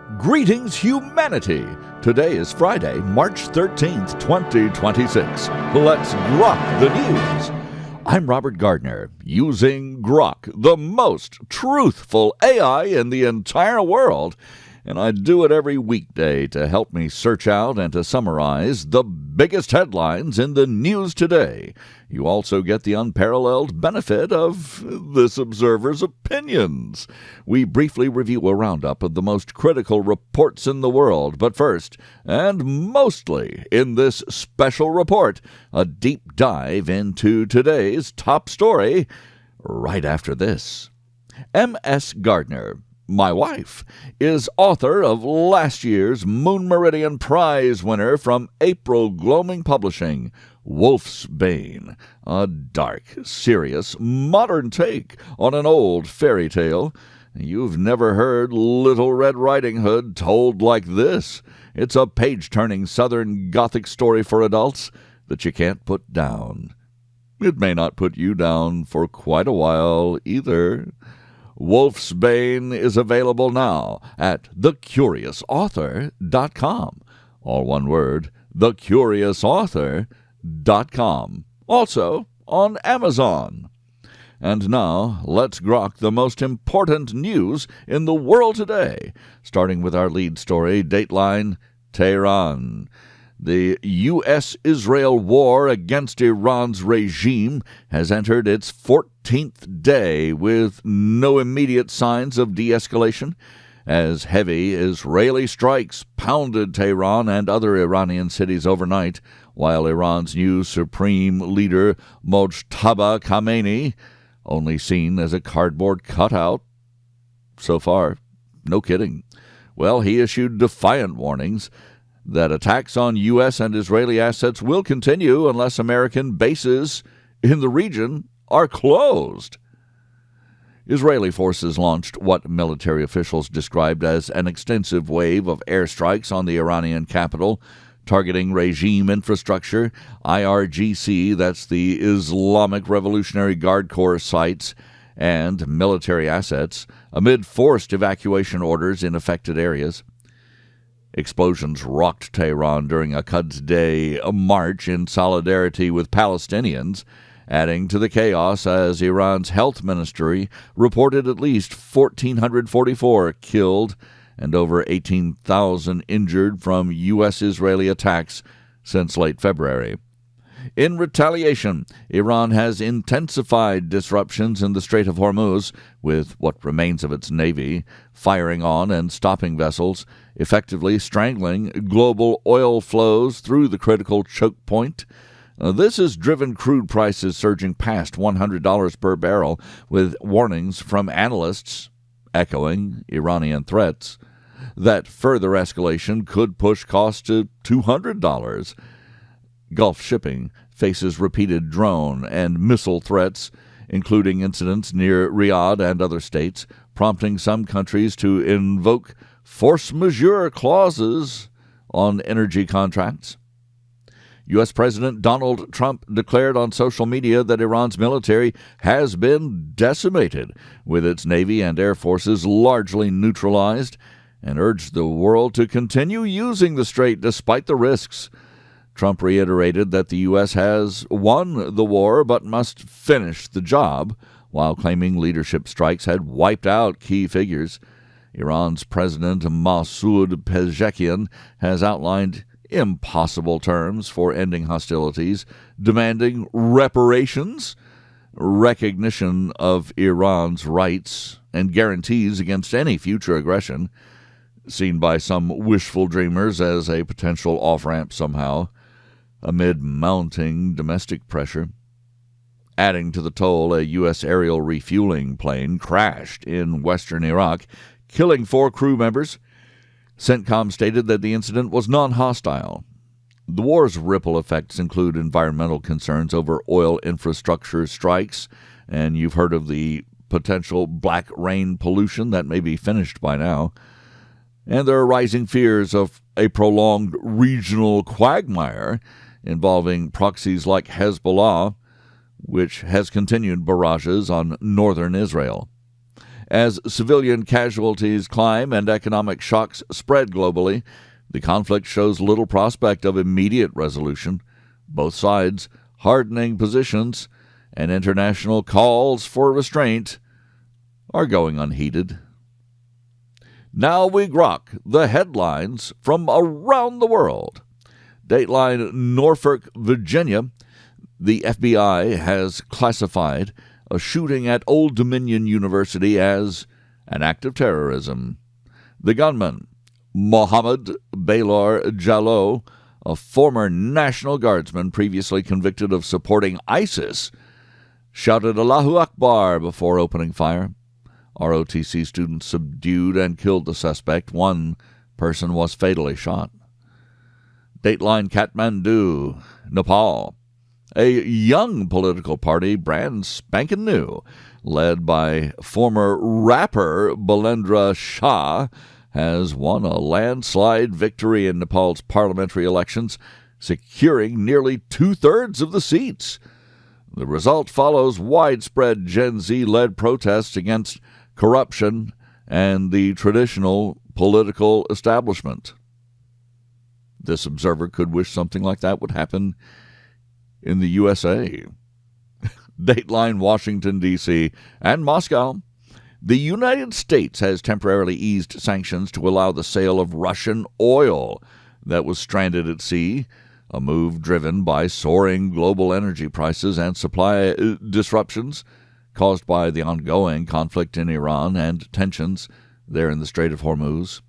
Greetings, humanity! Today is Friday, March 13th, 2026. Let's grok the news. I'm Robert Gardner, using GROK, the most truthful AI in the entire world, and I do it every weekday to help me search out and to summarize the biggest headlines in the news today. You also get the unparalleled benefit of this observer's opinions. We briefly review a roundup of the most critical reports in the world, but first, and mostly in this special report, a deep dive into today's top story right after this. M.S. Gardner, my wife, is author of last year's Moon Meridian Prize winner from April Gloaming Publishing, Wolf's Bane, a dark, serious, modern take on an old fairy tale. You've never heard Little Red Riding Hood told like this. It's a page-turning Southern Gothic story for adults that you can't put down. It may not put you down for quite a while either. Wolf's Bane is available now at thecuriousauthor.com. All one word, thecuriousauthor.com. Also on Amazon. And now, let's grok the most important news in the world today, starting with our lead story, Dateline Tehran. The U.S.-Israel war against Iran's regime has entered its 14th day with no immediate signs of de-escalation, as heavy Israeli strikes pounded Tehran and other Iranian cities overnight, while Iran's new supreme leader, Mojtaba Khamenei, only seen as a cardboard cutout. So far, no kidding. Well, he issued defiant warnings that attacks on U.S. and Israeli assets will continue unless American bases in the region are closed. Israeli forces launched what military officials described as an extensive wave of airstrikes on the Iranian capital, targeting regime infrastructure, IRGC, that's the Islamic Revolutionary Guard Corps sites, and military assets, amid forced evacuation orders in affected areas. Explosions rocked Tehran during a Quds Day march in solidarity with Palestinians, adding to the chaos as Iran's health ministry reported at least 1,444 killed and over 18,000 injured from U.S.-Israeli attacks since late February. In retaliation, Iran has intensified disruptions in the Strait of Hormuz, with what remains of its navy firing on and stopping vessels, effectively strangling global oil flows through the critical choke point. This has driven crude prices surging past $100 per barrel, with warnings from analysts echoing Iranian threats that further escalation could push costs to $200. Gulf shipping faces repeated drone and missile threats, including incidents near Riyadh and other states, prompting some countries to invoke force majeure clauses on energy contracts. U.S. President Donald Trump declared on social media that Iran's military has been decimated, with its Navy and Air Forces largely neutralized, and urged the world to continue using the strait despite the risks. Trump reiterated that the U.S. has won the war but must finish the job, while claiming leadership strikes had wiped out key figures. Iran's President Masoud Pezeshkian has outlined impossible terms for ending hostilities, demanding reparations, recognition of Iran's rights, and guarantees against any future aggression, seen by some wishful dreamers as a potential off-ramp somehow, amid mounting domestic pressure. Adding to the toll, a U.S. aerial refueling plane crashed in western Iraq, killing 4 crew members. CENTCOM stated that the incident was non-hostile. The war's ripple effects include environmental concerns over oil infrastructure strikes, and you've heard of the potential black rain pollution that may be finished by now. And there are rising fears of a prolonged regional quagmire involving proxies like Hezbollah, which has continued barrages on northern Israel. As civilian casualties climb and economic shocks spread globally, the conflict shows little prospect of immediate resolution. Both sides hardening positions and international calls for restraint are going unheeded. Now we grok the headlines from around the world. Dateline Norfolk, Virginia. The FBI has classified a shooting at Old Dominion University as an act of terrorism. The gunman, Mohammed Baylor Jallo, a former National Guardsman previously convicted of supporting ISIS, shouted Allahu Akbar before opening fire. ROTC students subdued and killed the suspect. One person was fatally shot. Dateline Kathmandu, Nepal. A young political party, brand spanking new, led by former rapper Balendra Shah, has won a landslide victory in Nepal's parliamentary elections, securing nearly two-thirds of the seats. The result follows widespread Gen Z-led protests against corruption and the traditional political establishment. This observer could wish something like that would happen in the USA. Dateline Washington, D.C. and Moscow. The United States has temporarily eased sanctions to allow the sale of Russian oil that was stranded at sea, a move driven by soaring global energy prices and supply disruptions caused by the ongoing conflict in Iran and tensions there in the Strait of Hormuz.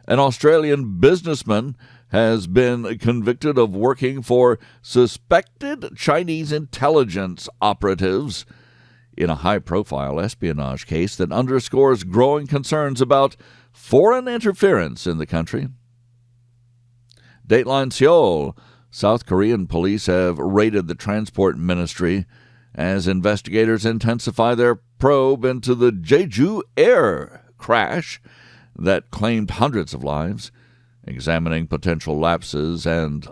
An Australian businessman has been convicted of working for suspected Chinese intelligence operatives in a high-profile espionage case that underscores growing concerns about foreign interference in the country. Dateline Seoul. South Korean police have raided the transport ministry as investigators intensify their probe into the Jeju Air crash that claimed hundreds of lives, examining potential lapses and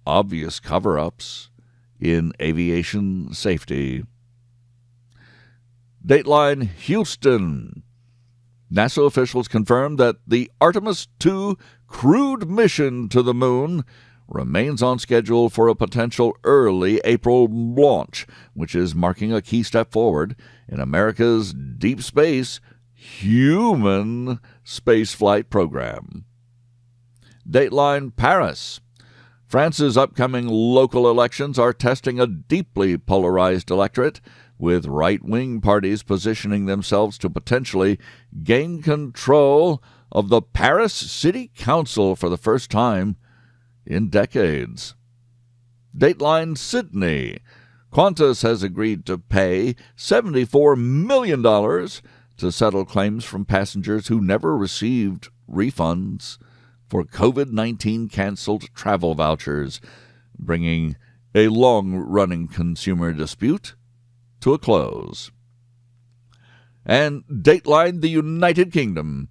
obvious cover-ups in aviation safety. Dateline Houston. NASA officials confirmed that the Artemis II crewed mission to the moon remains on schedule for a potential early April launch, which is marking a key step forward in America's deep space human spaceflight program. Dateline Paris. France's upcoming local elections are testing a deeply polarized electorate, with right-wing parties positioning themselves to potentially gain control of the Paris City Council for the first time in decades. Dateline Sydney. Qantas has agreed to pay $74 million to settle claims from passengers who never received refunds for COVID-19 canceled travel vouchers, bringing a long-running consumer dispute to a close. And Dateline the United Kingdom.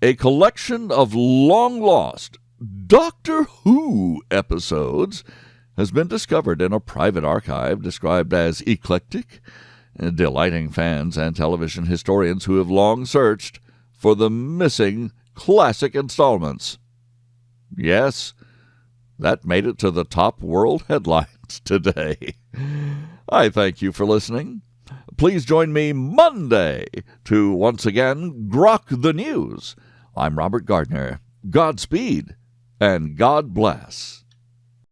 A collection of long-lost Doctor Who episodes has been discovered in a private archive described as eclectic, delighting fans and television historians who have long searched for the missing classic installments. Yes, that made it to the top world headlines today. I thank you for listening. Please join me Monday to once again grok the news. I'm Robert Gardner. Godspeed and God bless.